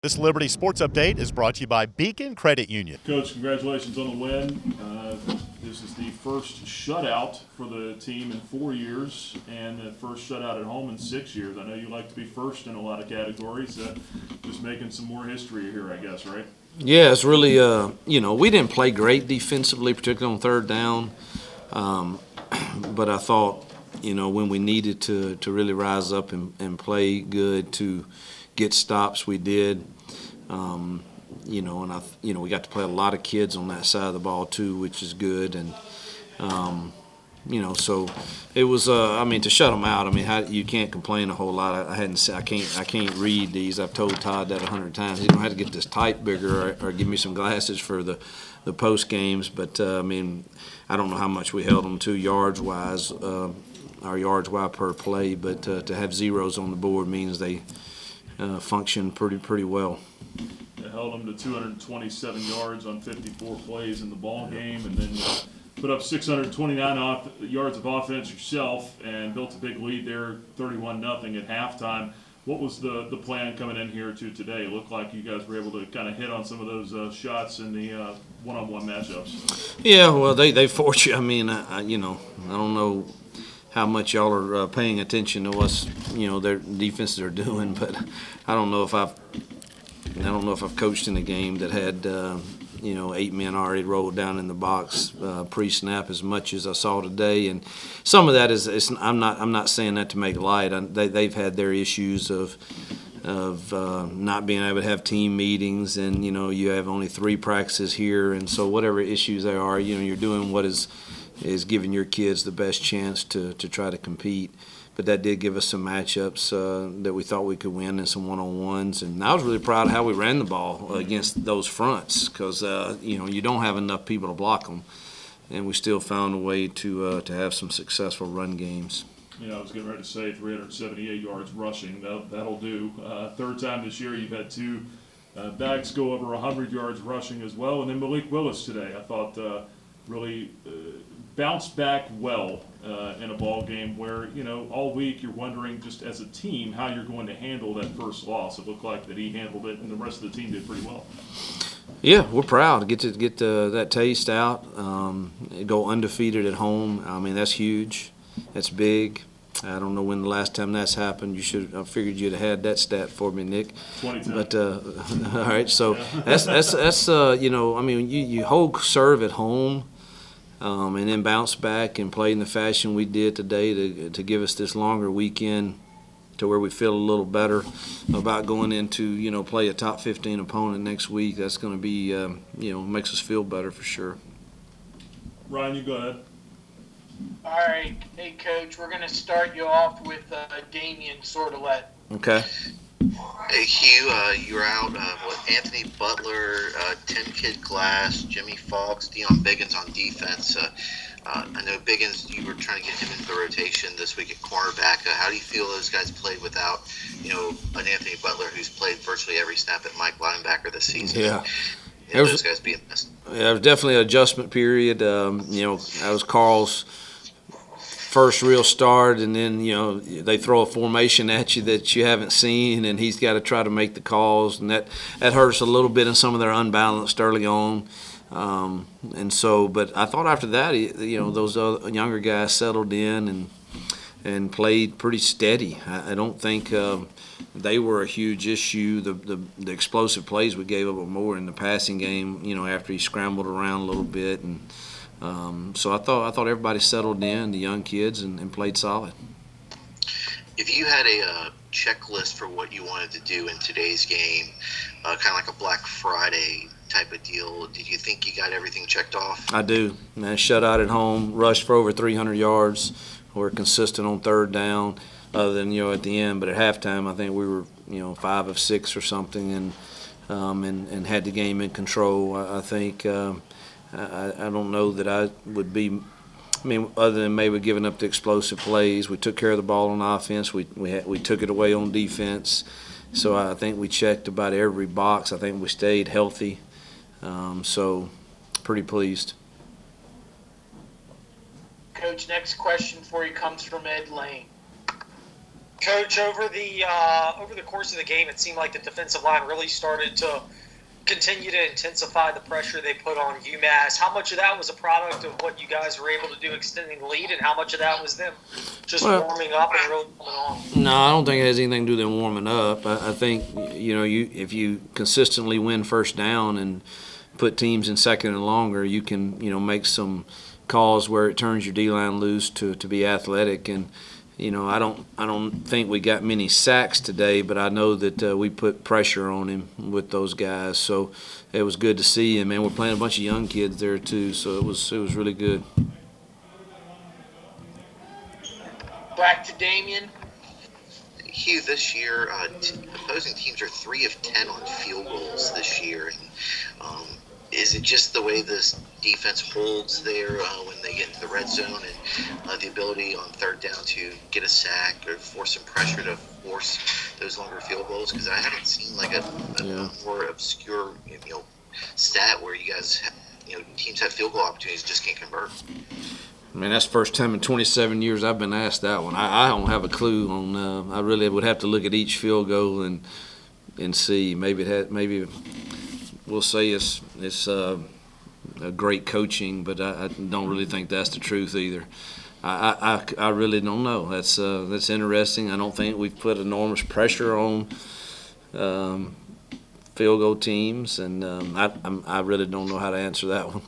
This Liberty Sports Update is brought to you by Beacon Credit Union. Coach, congratulations on the win. This is the first shutout for the team in 4 years and the first shutout at home in 6 years. I know you like to be first in a lot of categories. Just making some more history here, I guess, right? Yeah, it's really, we didn't play great defensively, particularly on third down. But I thought, when we needed to really rise up and play good to get stops, we did. We got to play a lot of kids on that side of the ball too, which is good. And so it was. To shut them out. You can't complain a whole lot. I can't read these. I've told Todd that 100 times. He's gonna have to get this type bigger or give me some glasses for the post games. But I don't know how much we held them to yards wise, our yards wise per play. But to have zeros on the board means they function pretty well. They held them to 227 yards on 54 plays in the ball game, and then put up 629 yards of offense yourself, and built a big lead there, 31-0 at halftime. What was the plan coming in here to today? It looked like you guys were able to kind of hit on some of those shots in the one-on-one matchups. Yeah, well, they force you. I don't know how much y'all are paying attention to what their defenses are doing, but I don't know if I've coached in a game that had 8 men already rolled down in the box pre-snap as much as I saw today. And some of that is I'm not saying that to make light. They've had their issues of not being able to have team meetings, and you have only 3 practices here, and so whatever issues there are, you're doing what is giving your kids the best chance to try to compete. But that did give us some matchups that we thought we could win, and some one-on-ones. And I was really proud of how we ran the ball against those fronts, because you don't have enough people to block them, and we still found a way to have some successful run games. I was getting ready to say 378 yards rushing. That'll do. Third time this year you've had 2 backs go over 100 yards rushing as well. And then Malik Willis today, I thought really bounced back well in a ball game where, all week you're wondering just as a team how you're going to handle that first loss. It looked like that he handled it, and the rest of the team did pretty well. Yeah, we're proud to get that taste out, go undefeated at home. That's huge. That's big. I don't know when the last time that's happened. I figured you'd have had that stat for me, Nick. 2010. But all right, so that's you hold serve at home, and then bounce back and play in the fashion we did today to give us this longer weekend, to where we feel a little better about going into play a top 15 opponent next week. That's going to be makes us feel better for sure. Ryan, you go ahead. All right. Hey, Coach, we're going to start you off with Damian Sordelet. Okay. Hey, Hugh, you're out with Anthony Butler, Tim Kid Glass, Jimmy Fox, Deion Biggins on defense. I know Biggins, you were trying to get him into the rotation this week at cornerback. How do you feel those guys played without, an Anthony Butler who's played virtually every snap at Mike linebacker this season? Yeah. Those guys being missed. Yeah, it was definitely an adjustment period. That was Carl's first real start, and then they throw a formation at you that you haven't seen, and he's got to try to make the calls, and that hurts a little bit in some of their unbalanced early on. But I thought after that, those other younger guys settled in and played pretty steady. I don't think they were a huge issue. The explosive plays we gave up were more in the passing game. After he scrambled around a little bit, and so I thought everybody settled in, the young kids, and played solid. If you had a checklist for what you wanted to do in today's game, kind of like a Black Friday type of deal, did you think you got everything checked off? I do. Shutout at home, rushed for over 300 yards. We're consistent on third down, other than at the end. But at halftime, I think we were 5 of 6 or something, and had the game in control. I think I don't know that I would be. Other than maybe giving up the explosive plays, we took care of the ball on offense. We took it away on defense. So I think we checked about every box. I think we stayed healthy. So pretty pleased. Coach, next question for you comes from Ed Lane. Coach, over the course of the game, it seemed like the defensive line really started to continue to intensify the pressure they put on UMass. How much of that was a product of what you guys were able to do extending the lead, and how much of that was them just warming up and really coming on? No, I don't think it has anything to do with them warming up. I think if you consistently win first down and put teams in second and longer, you can make some calls where it turns your D-line loose to be athletic. And I don't think we got many sacks today, but I know that we put pressure on him with those guys. So it was good to see him. And we're playing a bunch of young kids there too, so it was really good. Back to Damien. Hugh, this year, opposing teams are 3 of 10 on field goals this year. And, is it just the way this defense holds there when they get into the red zone and the ability on third down to get a sack or force some pressure to force those longer field goals? Because I haven't seen like a more obscure stat where you guys teams have field goal opportunities and just can't convert. I mean, that's the first time in 27 years I've been asked that one. I don't have a clue on. I really would have to look at each field goal and see. Maybe we'll say it's a great coaching, but I don't really think that's the truth either. I really don't know. That's interesting. I don't think we've put enormous pressure on field goal teams, and I really don't know how to answer that one.